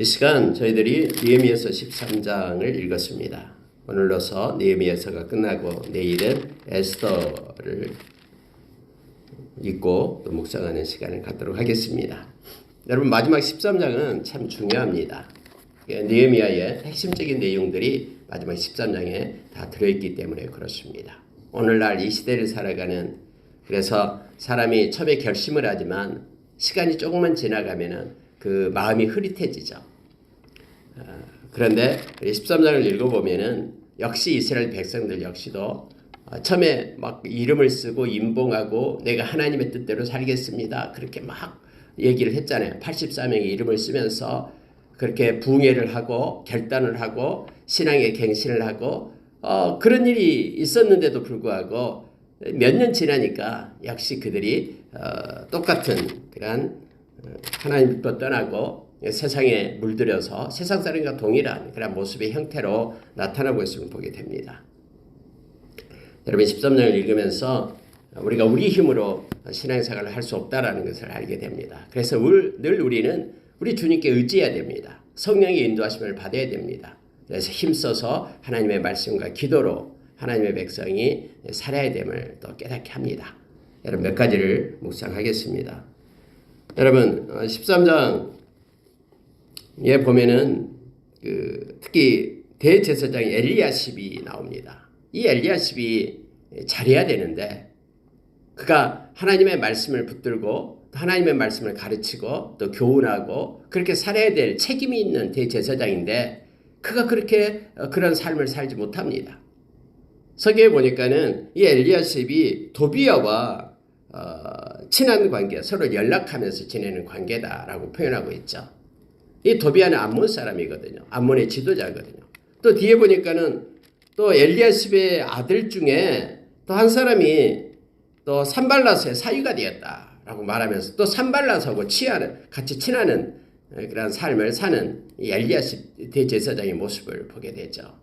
이 시간 저희들이 느헤미야서 13장을 읽었습니다. 오늘로서 느헤미야서가 끝나고 내일은 에스더를 읽고 또 묵상하는 시간을 갖도록 하겠습니다. 여러분, 마지막 13장은 참 중요합니다. 느헤미야의 핵심적인 내용들이 마지막 13장에 다 들어있기 때문에 그렇습니다. 오늘날 이 시대를 살아가는, 그래서 사람이 처음에 결심을 하지만 시간이 조금만 지나가면은 그 마음이 흐릿해지죠. 그런데 13장을 읽어보면은 역시 이스라엘 백성들 역시도 처음에 막 이름을 쓰고 임봉하고 내가 하나님의 뜻대로 살겠습니다, 그렇게 막 얘기를 했잖아요. 84명의 이름을 쓰면서 그렇게 부흥회를 하고 결단을 하고 신앙의 갱신을 하고 그런 일이 있었는데도 불구하고 몇 년 지나니까 역시 그들이 똑같은 그런 하나님부터 떠나고 세상에 물들여서 세상 사람과 동일한 그런 모습의 형태로 나타나고 있음을 보게 됩니다. 여러분, 13장을 읽으면서 우리가 우리 힘으로 신앙생활을 할 수 없다라는 것을 알게 됩니다. 그래서 늘 우리는 우리 주님께 의지해야 됩니다. 성령의 인도하심을 받아야 됩니다. 그래서 힘써서 하나님의 말씀과 기도로 하나님의 백성이 살아야 됨을 또 깨닫게 합니다. 여러분, 몇 가지를 묵상하겠습니다. 여러분, 13장에 보면은 특히 대제사장 엘리야십이 나옵니다. 이 엘리야십이 잘해야 되는데 그가 하나님의 말씀을 붙들고 하나님의 말씀을 가르치고 또 교훈하고 그렇게 살아야 될 책임이 있는 대제사장인데 그가 그렇게 그런 삶을 살지 못합니다. 서기에 보니까는 이 엘리야십이 도비야와 친한 관계, 서로 연락하면서 지내는 관계다라고 표현하고 있죠. 이 도비야는 암몬 사람이거든요. 암몬의 지도자거든요. 또 뒤에 보니까는 또 엘리야십의 아들 중에 또 한 사람이 또 산발랏의 사위가 되었다라고 말하면서 또 산발랏하고 같이 친하는 그런 삶을 사는 이 엘리야십 대제사장의 모습을 보게 되죠.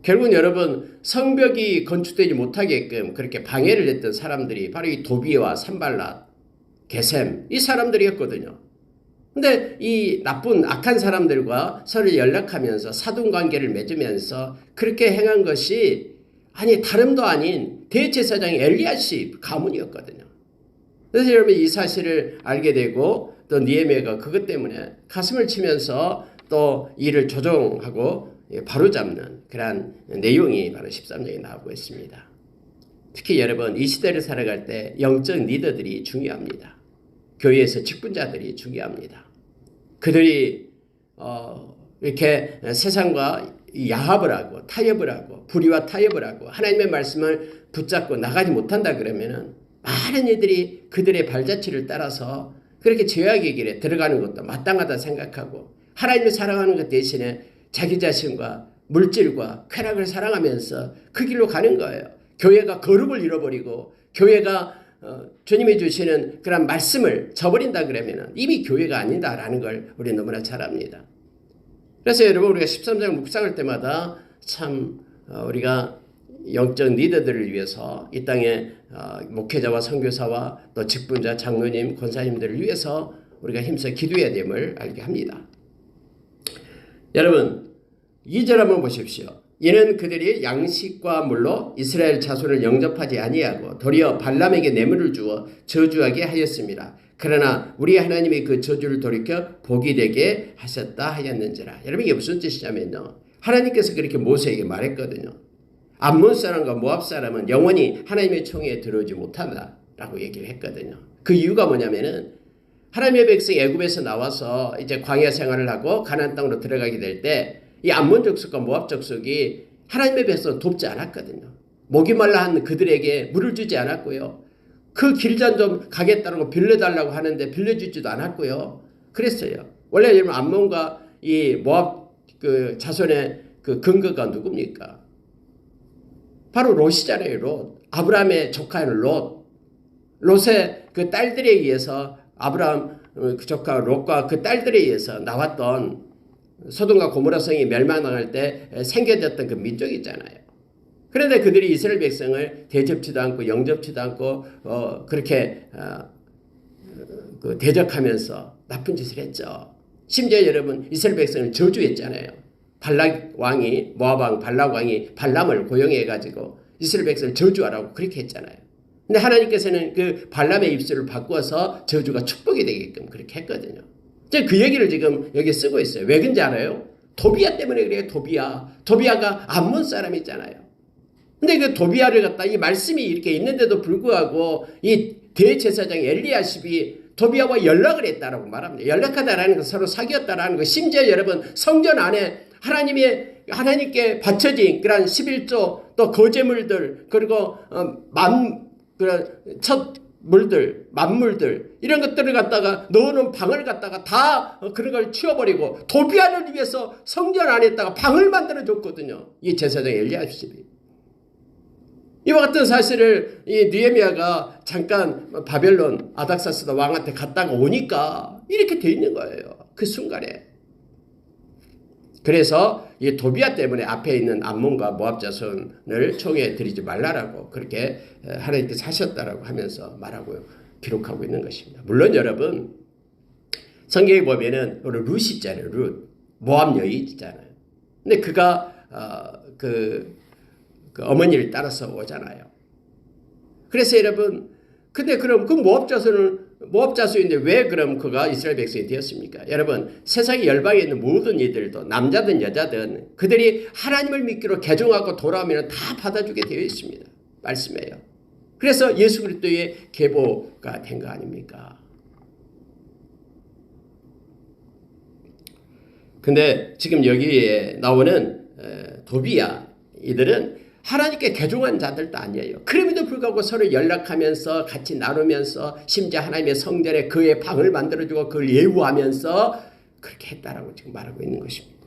결국은 여러분, 성벽이 건축되지 못하게끔 그렇게 방해를 했던 사람들이 바로 이 도비와 산발랏, 게셈, 이 사람들이었거든요. 근데 이 나쁜 악한 사람들과 서로 연락하면서 사돈관계를 맺으면서 그렇게 행한 것이 다름도 아닌 대제사장 엘리야십 가문이었거든요. 그래서 여러분, 이 사실을 알게 되고 또 느헤미야가 그것 때문에 가슴을 치면서 또 이를 조정하고 바로잡는 그런 내용이 바로 13장에 나오고 있습니다. 특히 여러분, 이 시대를 살아갈 때 영적 리더들이 중요합니다. 교회에서 직분자들이 중요합니다. 그들이 이렇게 세상과 야합을 하고 타협을 하고 불의와 타협을 하고 하나님의 말씀을 붙잡고 나가지 못한다 그러면은 많은 이들이 그들의 발자취를 따라서 그렇게 죄악의 길에 들어가는 것도 마땅하다 생각하고 하나님을 사랑하는 것 대신에 자기 자신과 물질과 쾌락을 사랑하면서 그 길로 가는 거예요. 교회가 거룩을 잃어버리고 교회가 주님이 주시는 그런 말씀을 저버린다 그러면 이미 교회가 아니다라는 걸 우리 너무나 잘 압니다. 그래서 여러분, 우리가 13장 묵상할 때마다 참 우리가 영적 리더들을 위해서 이 땅에 목회자와 선교사와 또 직분자, 장로님, 권사님들을 위해서 우리가 힘써 기도해야 됨을 알게 합니다. 여러분, 2절 한번 보십시오. 이는 그들이 양식과 물로 이스라엘 자손을 영접하지 아니하고 도리어 발람에게 뇌물을 주어 저주하게 하였습니다. 그러나 우리 하나님이 그 저주를 돌이켜 복이 되게 하셨다 하였는지라. 여러분, 이게 무슨 뜻이냐면요, 하나님께서 그렇게 모세에게 말했거든요. 암몬 사람과 모압 사람은 영원히 하나님의 총회에 들어오지 못한다라고 얘기를 했거든요. 그 이유가 뭐냐면은 하나님의 백성이 애굽에서 나와서 이제 광야 생활을 하고 가나안 땅으로 들어가게 될 때 이 암몬 족속과 모압 족속이 하나님의 백성을 돕지 않았거든요. 목이 말라 한 그들에게 물을 주지 않았고요. 그 길잔 좀 가겠다고 빌려달라고 하는데 빌려주지도 않았고요. 그랬어요. 원래 여러분, 암몬과 이 모압 그 자손의 그 근거가 누굽니까? 바로 롯이잖아요. 롯. 아브라함의 조카인 롯. 롯의 그 딸들에 의해서 아브라함 그 조카 롯과 그 딸들에 의해서 나왔던 소돔과 고모라 성이 멸망할 때 생겨졌던 그 민족이 있잖아요. 그런데 그들이 이스라엘 백성을 대접지도 않고 영접지도 않고 그렇게 대적하면서 나쁜 짓을 했죠. 심지어 여러분 이스라엘 백성을 저주했잖아요. 발락 왕이 모압 왕 발락 왕이 발람을 고용해가지고 이스라엘 백성을 저주하라고 그렇게 했잖아요. 근데 하나님께서는 그 발람의 입술을 바꾸어서 저주가 축복이 되게끔 그렇게 했거든요. 그 얘기를 지금 여기 쓰고 있어요. 왜 그런지 알아요? 도비야 때문에 그래요. 도비야가 암몬 사람이잖아요. 근데 그 도비야를 갖다 이 말씀이 이렇게 있는데도 불구하고 이 대제사장 엘리야십이 도비야와 연락을 했다라고 말합니다. 연락하다라는 건 서로 사귀었다라는 거. 심지어 여러분 성전 안에 하나님께 바쳐진 그런 11조 또 거제물들 그리고 첫 물들 만물들 이런 것들을 갖다가 넣어놓은 방을 갖다가 다 그런 걸 치워버리고 도비야를 위해서 성전 안에다가 방을 만들어 줬거든요. 이 제사장 엘리야십이. 이와 같은 사실을 이 느헤미야가 잠깐 바벨론 아닥사스다 왕한테 갔다가 오니까 이렇게 돼 있는 거예요. 그 순간에. 그래서 이 도비야 때문에 앞에 있는 암몬과 모압 자손을 총에 들이지 말라라고 그렇게 하나님께서 하셨다라고 하면서 말하고 기록하고 있는 것입니다. 물론 여러분 성경에 보면은 룻 있잖아요. 룻 모압 여인 있잖아요. 근데 그가 그 어머니를 따라서 오잖아요. 그래서 여러분 근데 그럼 그 모압 자손인데 왜 그럼 그가 이스라엘 백성이 되었습니까? 여러분 세상의 열방에 있는 모든 이들도 남자든 여자든 그들이 하나님을 믿기로 개종하고 돌아오면 다 받아주게 되어 있습니다. 말씀해요. 그래서 예수 그리스도의 계보가 된 거 아닙니까? 근데 지금 여기에 나오는 도비야 이들은 하나님께 개종한 자들도 아니에요. 그럼에도 불구하고 서로 연락하면서 같이 나누면서 심지어 하나님의 성전에 그의 방을 만들어주고 그걸 예우하면서 그렇게 했다라고 지금 말하고 있는 것입니다.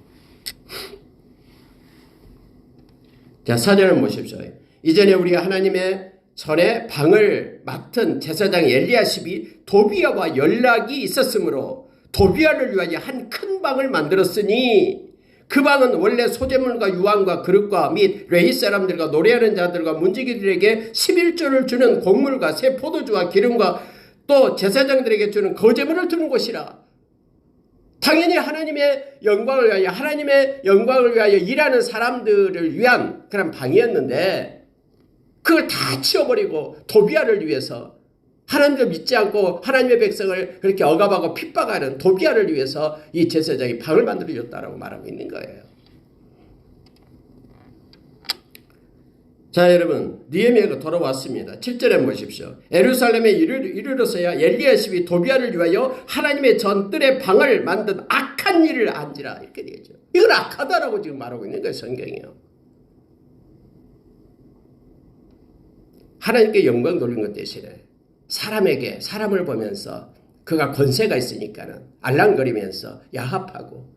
자, 4절을 보십시오. 이전에 우리가 하나님의 전에 방을 맡은 제사장 엘리야십이 도비야와 연락이 있었으므로 도비야를 위하여 한 큰 방을 만들었으니 그 방은 원래 소재물과 유황과 그릇과 및 레위 사람들과 노래하는 자들과 문지기들에게 11조를 주는 곡물과 새 포도주와 기름과 또 제사장들에게 주는 거제물을 두는 곳이라. 당연히 하나님의 영광을 위하여 일하는 사람들을 위한 그런 방이었는데 그걸 다 치워버리고 도비야를 위해서 하나님을 믿지 않고 하나님의 백성을 그렇게 억압하고 핍박하는 도비야를 위해서 이 제사장이 방을 만들어줬다라고 말하고 있는 거예요. 자, 여러분 느헤미야가 돌아왔습니다. 7절에 보십시오. 예루살렘에 이르러서야 엘리야십이 도비야를 위하여 하나님의 전뜰의 방을 만든 악한 일을 안지라 이렇게 되겠죠. 이건 악하다라고 지금 말하고 있는 거예요. 성경이요. 하나님께 영광 돌린 것 대신에 사람을 보면서 그가 권세가 있으니까는 알랑거리면서 야합하고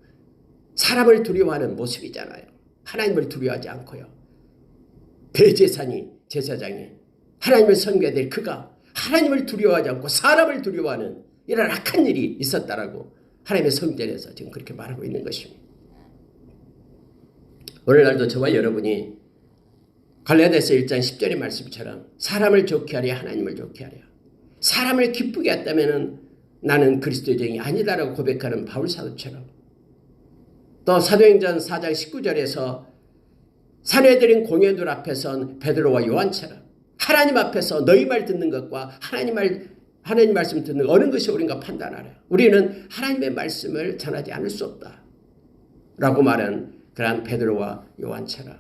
사람을 두려워하는 모습이잖아요. 하나님을 두려워하지 않고요. 제사장이 하나님을 섬겨야 될 그가 하나님을 두려워하지 않고 사람을 두려워하는 이런 악한 일이 있었다라고 하나님의 성전에서 지금 그렇게 말하고 있는 것입니다. 오늘날도 저와 여러분이 갈라디아서 1장 10절의 말씀처럼 사람을 좋게 하랴 하나님을 좋게 하랴 사람을 기쁘게 했다면 나는 그리스도의 종이 아니다라고 고백하는 바울 사도처럼 또 사도행전 4장 19절에서 사내들인 공회들 앞에 선 베드로와 요한처럼 하나님 앞에서 너희 말 듣는 것과 하나님 말씀 듣는 것 어느 것이 옳은가 판단하라. 우리는 하나님의 말씀을 전하지 않을 수 없다 라고 말한 그러한 베드로와 요한처럼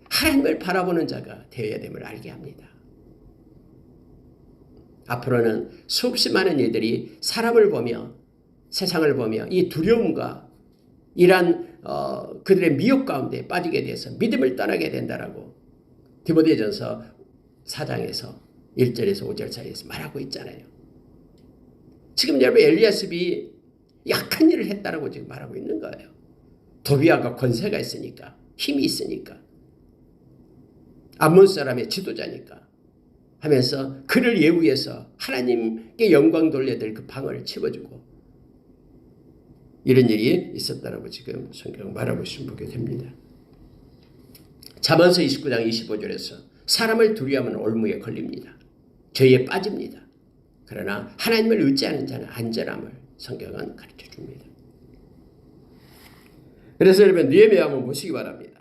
하나님을 바라보는 자가 되어야 됨을 알게 합니다. 앞으로는 수없이 많은 이들이 사람을 보며 세상을 보며 이 두려움과 이러한 그들의 미혹 가운데 빠지게 돼서 믿음을 떠나게 된다라고 디모데전서 4장에서 1절에서 5절 사이에서 말하고 있잖아요. 지금 여러분 엘리야십이 약한 일을 했다라고 지금 말하고 있는 거예요. 도비야가 권세가 있으니까 힘이 있으니까 암몬 사람의 지도자니까 하면서 그를 예우해서 하나님께 영광 돌려야 될 그 방을 치워주고 이런 일이 있었다라고 지금 성경 말하고 있으면 보게 됩니다. 잠언서 29장 25절에서 사람을 두려워하면 올무에 걸립니다. 죄에 빠집니다. 그러나 하나님을 의지하는 자는 안전함을 성경은 가르쳐 줍니다. 그래서 여러분 느헤미야 한번 보시기 바랍니다.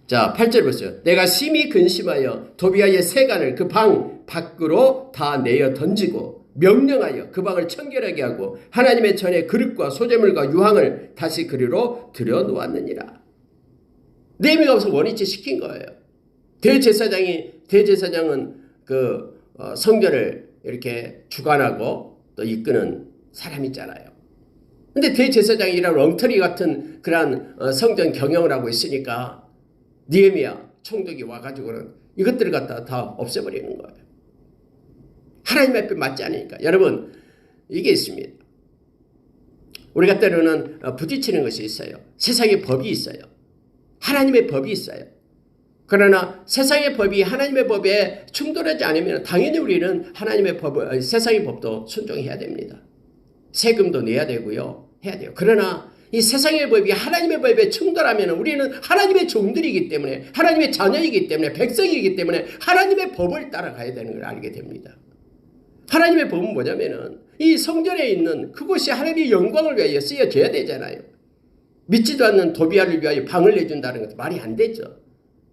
자, 8절 보세요. 내가 심히 근심하여 도비아의 세간을 그 방 밖으로 다 내어 던지고 명령하여 그 방을 청결하게 하고 하나님의 전에 그릇과 소재물과 유황을 다시 그리로 들여놓았느니라. 느헤미야가 와서 원위치 시킨 거예요. 대제사장은 그 성전을 이렇게 주관하고 또 이끄는 사람이잖아요. 근데 대제사장이 이런 엉터리 같은 그런 성전 경영을 하고 있으니까 느헤미야 총독이 와가지고는 이것들을 갖다 다 없애버리는 거예요. 하나님 앞에 맞지 않으니까. 여러분, 이게 있습니다. 우리가 때로는 부딪히는 것이 있어요. 세상의 법이 있어요. 하나님의 법이 있어요. 그러나 세상의 법이 하나님의 법에 충돌하지 않으면 당연히 우리는 하나님의 법, 세상의 법도 순종해야 됩니다. 세금도 내야 되고요. 해야 돼요. 그러나 이 세상의 법이 하나님의 법에 충돌하면 우리는 하나님의 종들이기 때문에, 하나님의 자녀이기 때문에, 백성이기 때문에 하나님의 법을 따라가야 되는 걸 알게 됩니다. 하나님의 법은 뭐냐면은 이 성전에 있는 그곳이 하나님의 영광을 위하여 쓰여져야 되잖아요. 믿지도 않는 도비아를 위하여 방을 내준다는 것도 말이 안 되죠.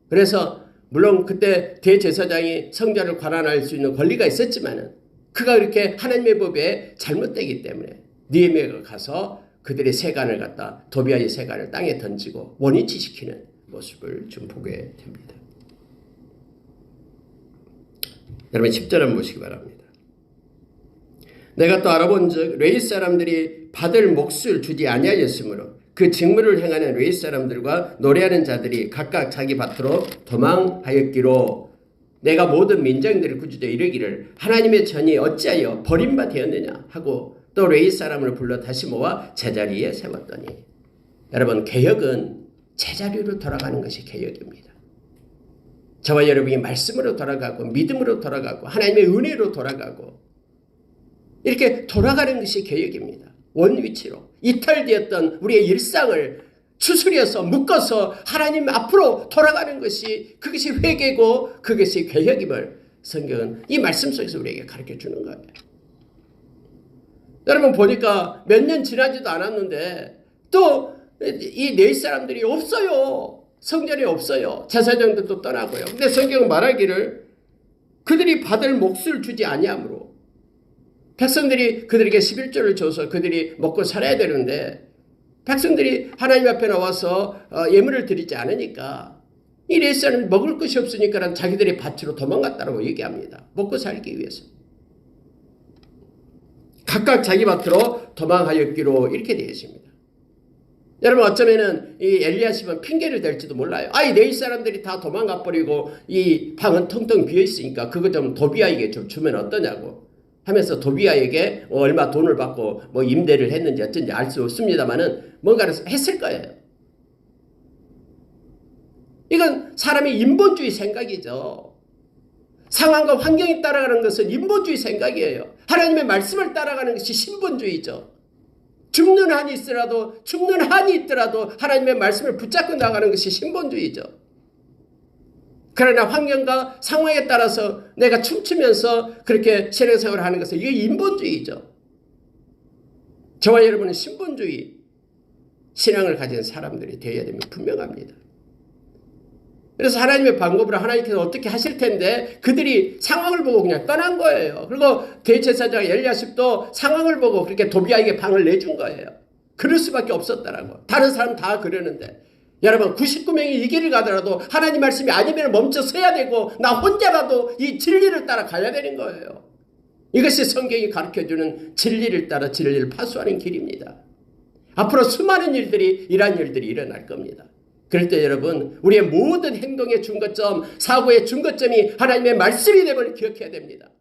그래서 물론 그때 대제사장이 성전을 관할할 수 있는 권리가 있었지만은 그가 이렇게 하나님의 법에 잘못되기 때문에 느헤미야가 가서 그들의 세간을 갖다 도비아의 세간을 땅에 던지고 원위치시키는 모습을 좀 보게 됩니다. 여러분 10절 한번 보시기 바랍니다. 내가 또 알아본즉 레위 사람들이 받을 몫을 주지 아니하였으므로 그 직무를 행하는 레위 사람들과 노래하는 자들이 각각 자기 밭으로 도망하였기로 내가 모든 민정들을 꾸짖어 이르기를 하나님의 전이 어찌하여 버림바 되었느냐 하고 또 레위 사람을 불러 다시 모아 제자리에 세웠더니. 여러분 개혁은 제자리로 돌아가는 것이 개혁입니다. 저와 여러분이 말씀으로 돌아가고 믿음으로 돌아가고 하나님의 은혜로 돌아가고 이렇게 돌아가는 것이 개혁입니다. 원위치로 이탈되었던 우리의 일상을 추스려서 묶어서 하나님 앞으로 돌아가는 것이 그것이 회개고 그것이 개혁임을 성경은 이 말씀 속에서 우리에게 가르쳐 주는 거예요. 여러분 보니까 몇 년 지나지도 않았는데 또 이 네 사람들이 없어요. 성전에 없어요. 제사장들도 떠나고요. 근데 성경은 말하기를 그들이 받을 몫을 주지 아니하므로 백성들이 그들에게 11조를 줘서 그들이 먹고 살아야 되는데 백성들이 하나님 앞에 나와서 예물을 드리지 않으니까 이 네 사람이 먹을 것이 없으니까 자기들의 밭으로 도망갔다고 얘기합니다. 먹고 살기 위해서. 각각 자기 밭으로 도망하였기로 이렇게 되어 있습니다. 여러분 어쩌면은 이 엘리야십은 핑계를 댈지도 몰라요. 이 네 사람들이 다 도망가 버리고 이 방은 텅텅 비어 있으니까 그거 좀 도비아에게 좀 주면 어떠냐고 하면서 도비아에게 얼마 돈을 받고 뭐 임대를 했는지 어쩐지 알 수 없습니다만은 뭔가를 했을 거예요. 이건 사람의 인본주의 생각이죠. 상황과 환경이 따라가는 것은 인본주의 생각이에요. 하나님의 말씀을 따라가는 것이 신본주의죠. 죽는 한이 있더라도 하나님의 말씀을 붙잡고 나가는 것이 신본주의죠. 그러나 환경과 상황에 따라서 내가 춤추면서 그렇게 신앙생활을 하는 것은 이게 인본주의죠. 저와 여러분은 신본주의 신앙을 가진 사람들이 되어야 됩니다. 분명합니다. 그래서 하나님의 방법으로 하나님께서 어떻게 하실 텐데 그들이 상황을 보고 그냥 떠난 거예요. 그리고 대제사장 엘리야십도 상황을 보고 그렇게 도비아에게 방을 내준 거예요. 그럴 수밖에 없었다라고. 다른 사람 다 그러는데 여러분 99명이 이 길을 가더라도 하나님 말씀이 아니면 멈춰 서야 되고 나 혼자라도 이 진리를 따라 가야 되는 거예요. 이것이 성경이 가르쳐주는 진리를 따라 진리를 파수하는 길입니다. 앞으로 수많은 일들이 이러한 일들이 일어날 겁니다. 그럴 때 여러분 우리의 모든 행동의 중거점, 사고의 중거점이 하나님의 말씀이 됨을 기억해야 됩니다.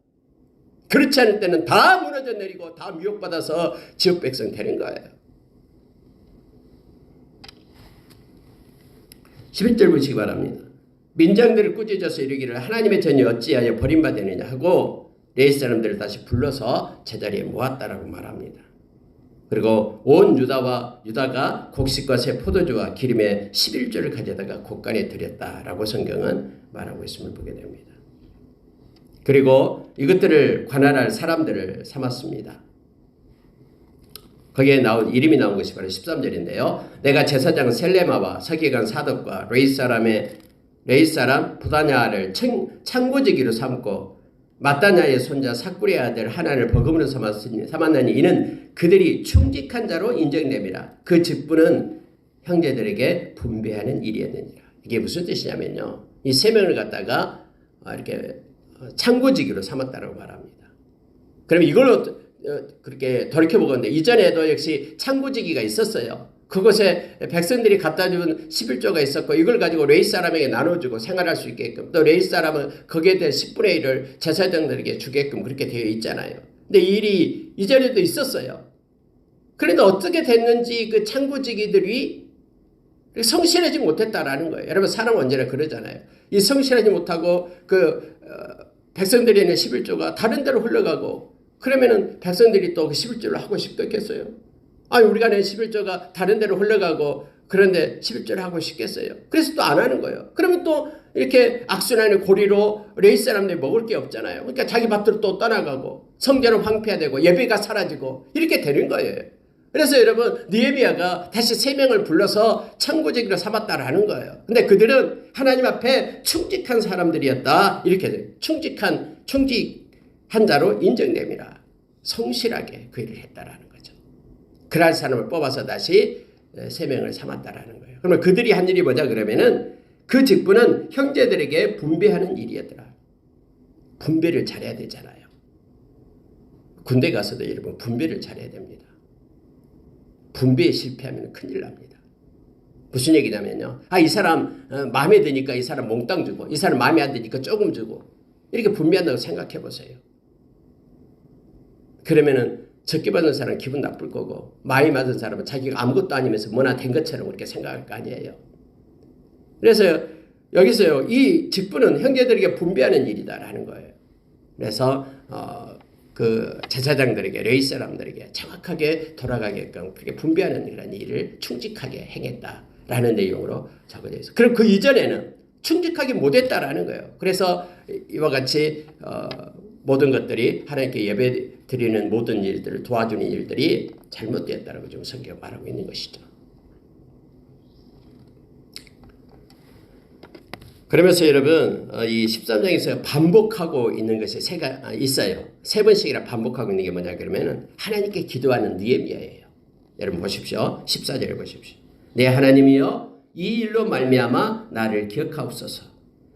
그렇지 않을 때는 다 무너져 내리고 다 미혹받아서 지옥 백성 되는 거예요. 11절 보시기 바랍니다. 민장들을 꾸짖어서 이르기를 하나님의 전이 어찌하여 버림받았느냐 하고 레위 사람들을 다시 불러서 제자리에 모았다라고 말합니다. 그리고 온 유다가 곡식과 새 포도주와 기름의 11조를 가져다가 곳간에 드렸다라고 성경은 말하고 있음을 보게 됩니다. 그리고 이것들을 관할할 사람들을 삼았습니다. 거기에 나온 이름이 나온 것이 바로 13절인데요. 내가 제사장 셀레마와 서기관 사독과 레이 사람 부다냐를 창고지기로 삼고 마따냐의 손자 삭구리의 아들 하나를 버금으로 삼았나니 이는 그들이 충직한 자로 인정됨이라. 그 직분은 형제들에게 분배하는 일이었느니라. 이게 무슨 뜻이냐면요. 이 세 명을 갖다가 이렇게 창고지기로 삼았다고 말합니다. 그럼 이걸로 그렇게 돌이켜보건데 이전에도 역시 창고지기가 있었어요. 그곳에 백성들이 갖다 준 11조가 있었고 이걸 가지고 레위 사람에게 나눠주고 생활할 수 있게끔 또 레위 사람은 거기에 대한 10분의 1을 제사장들에게 주게끔 그렇게 되어 있잖아요. 근데 이 일이 이전에도 있었어요. 그런데 어떻게 됐는지 그 창고지기들이 성실하지 못했다라는 거예요. 여러분 사람 언제나 그러잖아요. 이 성실하지 못하고 백성들이 있는 11조가 다른 데로 흘러가고 그러면은 백성들이 또 그 11조를 하고 싶겠어요? 아니 우리가 낸 11조가 다른 데로 흘러가고 그런데 11조를 하고 싶겠어요? 그래서 또 안 하는 거예요. 그러면 또 이렇게 악순환의 고리로 레위 사람들이 먹을 게 없잖아요. 그러니까 자기 밭으로 또 떠나가고 성전은 황폐화되고 예배가 사라지고 이렇게 되는 거예요. 그래서 여러분 느헤미야가 다시 세 명을 불러서 창고지기로 삼았다라는 거예요. 근데 그들은 하나님 앞에 충직한 사람들이었다. 이렇게 돼요. 충직한 자로 인정됩니다. 성실하게 그 일을 했다라는 거죠. 그러한 사람을 뽑아서 다시 세 명을 삼았다라는 거예요. 그러면 그들이 한 일이 뭐냐 그러면은 그 직분은 형제들에게 분배하는 일이었더라. 분배를 잘해야 되잖아요. 군대 가서도 여러분 분배를 잘해야 됩니다. 분배에 실패하면 큰일 납니다. 무슨 얘기냐면요. 이 사람 마음에 드니까 이 사람 몽땅 주고 이 사람 마음에 안 드니까 조금 주고 이렇게 분배한다고 생각해 보세요. 그러면은 적게 받는 사람은 기분 나쁠 거고 많이 받은 사람은 자기가 아무것도 아니면서 뭐나 된 것처럼 그렇게 생각할 거 아니에요. 그래서 여기서요. 이 직분은 형제들에게 분배하는 일이다라는 거예요. 그래서 그 제사장들에게 레위 사람들에게 정확하게 돌아가게끔 그렇게 분배하는 이런 일을 충직하게 행했다라는 내용으로 적어져 있어요. 그럼 그 이전에는 충직하게 못했다라는 거예요. 그래서 이와 같이 모든 것들이 하나님께 예배 드리는 모든 일들을 도와주는 일들이 잘못되었다라고 좀 성경 말하고 있는 것이죠. 그러면서 여러분 이 13장에서 반복하고 있는 것이 있어요. 세 번씩이나 반복하고 있는 게 뭐냐 그러면은 하나님께 기도하는 느헤미야예요. 여러분 보십시오. 14절을 보십시오. 내 하나님이여 이 일로 말미암아 나를 기억하옵소서.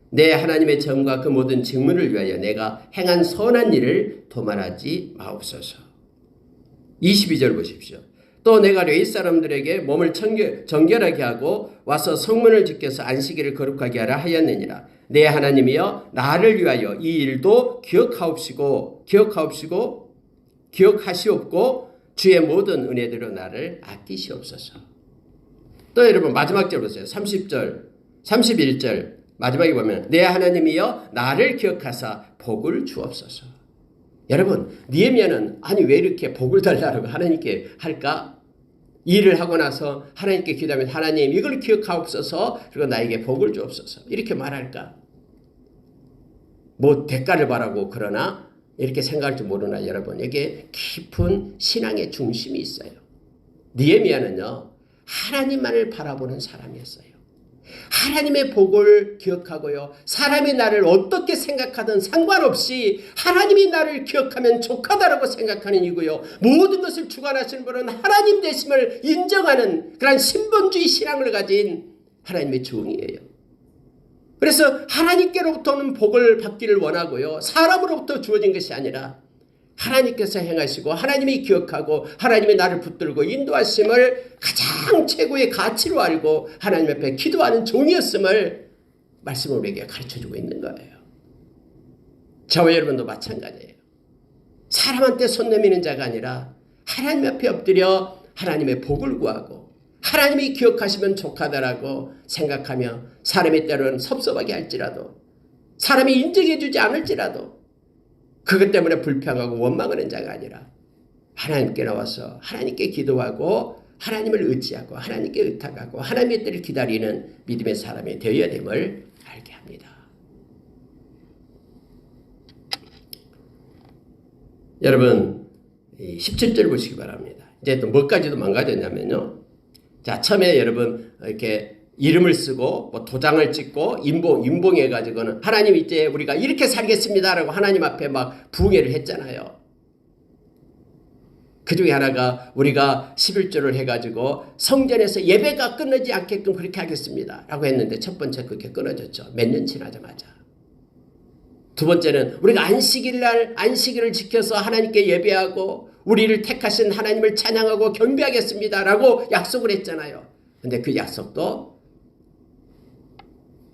내 하나님의 정과 그 모든 직무를 위하여 내가 행한 선한 일을 도말하지 마옵소서. 22절 보십시오. 또 내가 레위 사람들에게 몸을 정결하게 하고 와서 성문을 지켜서 안식일을 거룩하게 하라 하였느니라. 내 하나님이여 나를 위하여 이 일도 기억하시옵고 주의 모든 은혜대로 나를 아끼시옵소서. 또 여러분 마지막 절 보세요. 30절 31절 마지막에 보면 내 하나님이여 나를 기억하사 복을 주옵소서. 여러분 느헤미야는 아니 왜 이렇게 복을 달라고 하나님께 할까? 일을 하고 나서 하나님께 기도하면 하나님 이걸 기억하옵소서 그리고 나에게 복을 주옵소서 이렇게 말할까? 뭐 대가를 바라고 그러나 이렇게 생각할지 모르나 여러분 여기에 깊은 신앙의 중심이 있어요. 느헤미야는요 하나님만을 바라보는 사람이었어요. 하나님의 복을 기억하고요. 사람이 나를 어떻게 생각하든 상관없이 하나님이 나를 기억하면 족하다라고 생각하는 이고요. 모든 것을 주관하시는 분은 하나님 되심을 인정하는 그런 신본주의 신앙을 가진 하나님의 종이에요. 그래서 하나님께로부터는 복을 받기를 원하고요. 사람으로부터 주어진 것이 아니라 하나님께서 행하시고 하나님이 기억하고 하나님이 나를 붙들고 인도하심을 가장 최고의 가치로 알고 하나님 앞에 기도하는 종이었음을 말씀을 우리에게 가르쳐주고 있는 거예요. 저와 여러분도 마찬가지예요. 사람한테 손 내미는 자가 아니라 하나님 앞에 엎드려 하나님의 복을 구하고 하나님이 기억하시면 족하다라고 생각하며 사람이 때로는 섭섭하게 할지라도 사람이 인정해 주지 않을지라도 그것 때문에 불평하고 원망하는 자가 아니라 하나님께 나와서 하나님께 기도하고 하나님을 의지하고 하나님께 의탁하고 하나님의 때를 기다리는 믿음의 사람이 되어야 됨을 알게 합니다. 여러분 17절 보시기 바랍니다. 이제 또 뭐까지도 망가졌냐면요. 자, 처음에 여러분 이렇게 이름을 쓰고 뭐 도장을 찍고 인봉해가지고는 하나님 이제 우리가 이렇게 살겠습니다라고 하나님 앞에 막 부흥회를 했잖아요. 그 중에 하나가 우리가 11조를 해가지고 성전에서 예배가 끊어지지 않게끔 그렇게 하겠습니다 라고 했는데 첫 번째 그렇게 끊어졌죠. 몇 년 지나자마자. 두 번째는 우리가 안식일을 지켜서 하나님께 예배하고 우리를 택하신 하나님을 찬양하고 경배하겠습니다 라고 약속을 했잖아요. 근데 그 약속도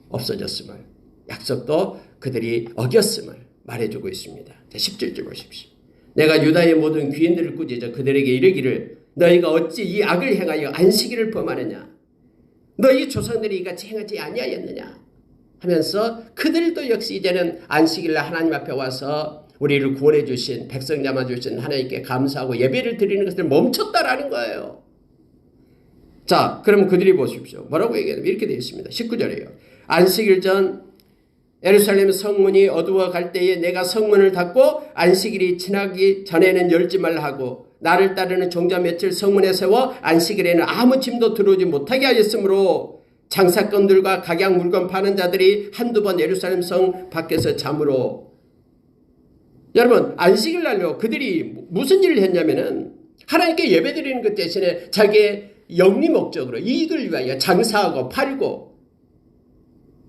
없어졌음을, 약속도 그들이 어겼음을 말해주고 있습니다. 17절 보십시오. 내가 유다의 모든 귀인들을 꾸짖어 그들에게 이르기를 너희가 어찌 이 악을 행하여 안식일을 범하느냐, 너희 조상들이 이같이 행하지 아니하였느냐 하면서 그들도 역시 이제는 안식일날 하나님 앞에 와서 우리를 구원해 주신 백성 삼아 주신 하나님께 감사하고 예배를 드리는 것을 멈췄다라는 거예요. 자, 그러면 그들이 보십시오. 뭐라고 얘기하냐면 이렇게 되어 있습니다. 19절이에요. 안식일 전 예루살렘 성문이 어두워 갈 때에 내가 성문을 닫고 안식일이 지나기 전에는 열지 말라 하고 나를 따르는 종자 며칠 성문에 세워 안식일에는 아무 짐도 들어오지 못하게 하였으므로 장사꾼들과 각양 물건 파는 자들이 한두 번 예루살렘 성 밖에서 잠으로. 여러분, 안식일 날요 그들이 무슨 일을 했냐면은 하나님께 예배드리는 것 대신에 자기의 영리 목적으로 이익을 위하여 장사하고 팔고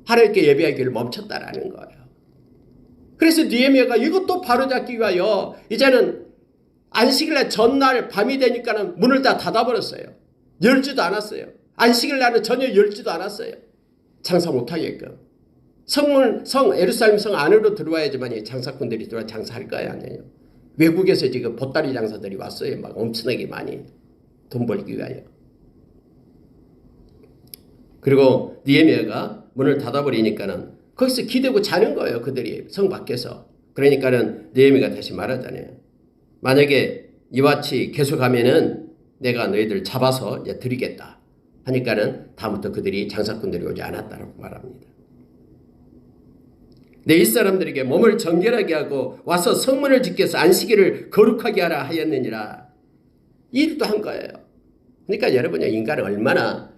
하나님께 예배하기를 멈췄다라는 거예요. 그래서 느헤미야가 이것도 바로잡기 위하여 이제는 안식일날 전날 밤이 되니까는 문을 다 닫아버렸어요. 열지도 않았어요. 안식일날은 전혀 열지도 않았어요. 장사 못하게끔. 예루살렘 성 안으로 들어와야지만 장사꾼들이 들어와 장사할 거야 아니에요. 외국에서 지금 보따리 장사들이 왔어요. 막 엄청나게 많이 돈 벌기 위하여. 그리고 느헤미야가 문을 닫아버리니까는 거기서 기대고 자는 거예요. 그들이 성 밖에서. 그러니까는 느헤미야가 다시 말하잖아요. 만약에 이와 같이 계속하면은 내가 너희들 잡아서 이제 드리겠다 하니까는 다음부터 그들이 장사꾼들이 오지 않았다고 말합니다. 내 이사람들에게 몸을 정결하게 하고 와서 성문을 지켜서 안식일을 거룩하게 하라 하였느니라. 이 일도 한 거예요. 그러니까 여러분요, 인간은 얼마나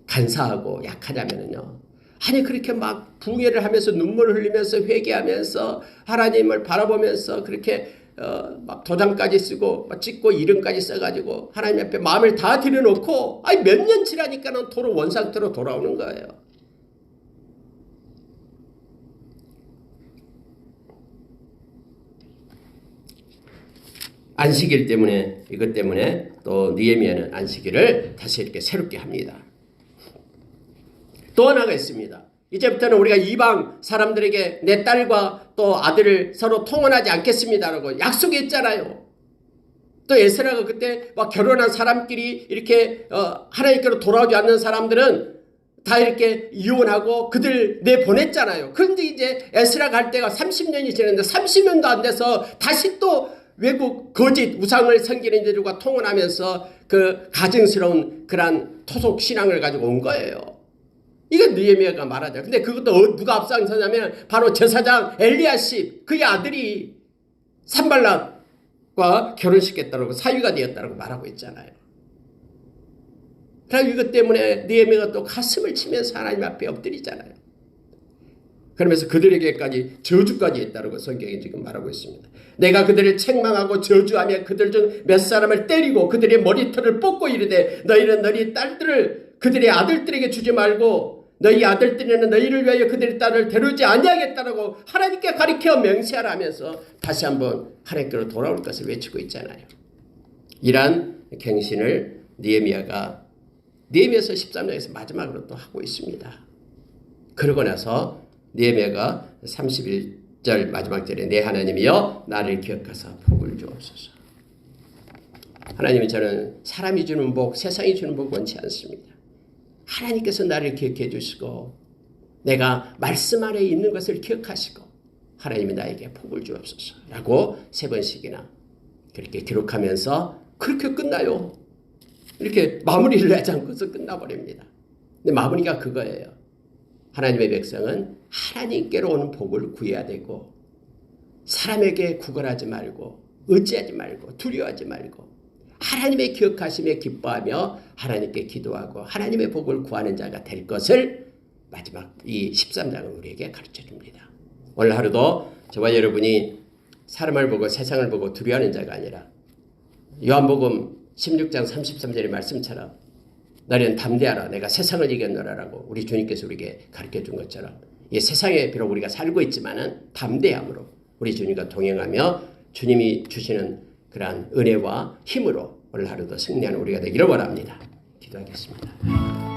간사하고 약하냐면요. 아니 그렇게 막 부흥회를 하면서 눈물을 흘리면서 회개하면서 하나님을 바라보면서 그렇게 막 도장까지 쓰고 막 찍고 이름까지 써가지고 하나님 앞에 마음을 다 들여놓고 아니 몇 년 지나니까는 도로 원상태로 돌아오는 거예요. 안식일 때문에 이것 때문에 또 느헤미야는 안식일을 다시 이렇게 새롭게 합니다. 또 하나가 있습니다. 이제부터는 우리가 이방 사람들에게 내 딸과 또 아들을 서로 통혼하지 않겠습니다라고 약속했잖아요. 또 에스라가 그때 막 결혼한 사람끼리 이렇게 하나님께로 돌아오지 않는 사람들은 다 이렇게 이혼하고 그들 내보냈잖아요. 그런데 이제 에스라 갈 때가 30년이 지났는데 30년도 안 돼서 다시 또 외국 거짓 우상을 섬기는 이들과 통혼하면서 그 가증스러운 그런 토속 신앙을 가지고 온 거예요. 이건 느헤미야가 말하죠. 근데 그것도 누가 앞장서냐면 바로 제사장 엘리야십 그의 아들이 산발락과 결혼시켰다고 사위가 되었다고 말하고 있잖아요. 그래서 이것 때문에 느헤미야가 또 가슴을 치면서 하나님 앞에 엎드리잖아요. 그러면서 그들에게까지 저주까지 했다고 성경이 지금 말하고 있습니다. 내가 그들을 책망하고 저주하며 그들 중 몇 사람을 때리고 그들의 머리털을 뽑고 이르되 너희는 너희 딸들을 그들의 아들들에게 주지 말고 너희 아들들에는 너희를 위하여 그들의 딸을 데려오지 아니하겠다라고 하나님께 가리켜 명세하라 하면서 다시 한번 하나님께로 돌아올 것을 외치고 있잖아요. 이러한 갱신을 느헤미야서 13장에서 마지막으로 또 하고 있습니다. 그러고 나서 느헤미야가 31절 마지막 절에 내 하나님이여 나를 기억하사 복을 주옵소서. 하나님이 저는 사람이 주는 복, 세상이 주는 복 원치 않습니다. 하나님께서 나를 기억해 주시고 내가 말씀 안에 있는 것을 기억하시고 하나님이 나에게 복을 주옵소서 라고 3번씩이나 그렇게 기록하면서 그렇게 끝나요. 이렇게 마무리를 하지 않고서 끝나버립니다. 근데 마무리가 그거예요. 하나님의 백성은 하나님께로 오는 복을 구해야 되고 사람에게 구걸하지 말고 의지하지 말고 두려워하지 말고 하나님의 기억하심에 기뻐하며 하나님께 기도하고 하나님의 복을 구하는 자가 될 것을 마지막 이 13장은 우리에게 가르쳐 줍니다. 오늘 하루도 저와 여러분이 사람을 보고 세상을 보고 두려워하는 자가 아니라 요한복음 16장 33절의 말씀처럼 너희는 담대하라 내가 세상을 이겼노라라고 우리 주님께서 우리에게 가르쳐 준 것처럼 이 세상에 비록 우리가 살고 있지만은 담대함으로 우리 주님과 동행하며 주님이 주시는 그러한 은혜와 힘으로 오늘 하루도 승리하는 우리가 되기를 원합니다. 기도하겠습니다.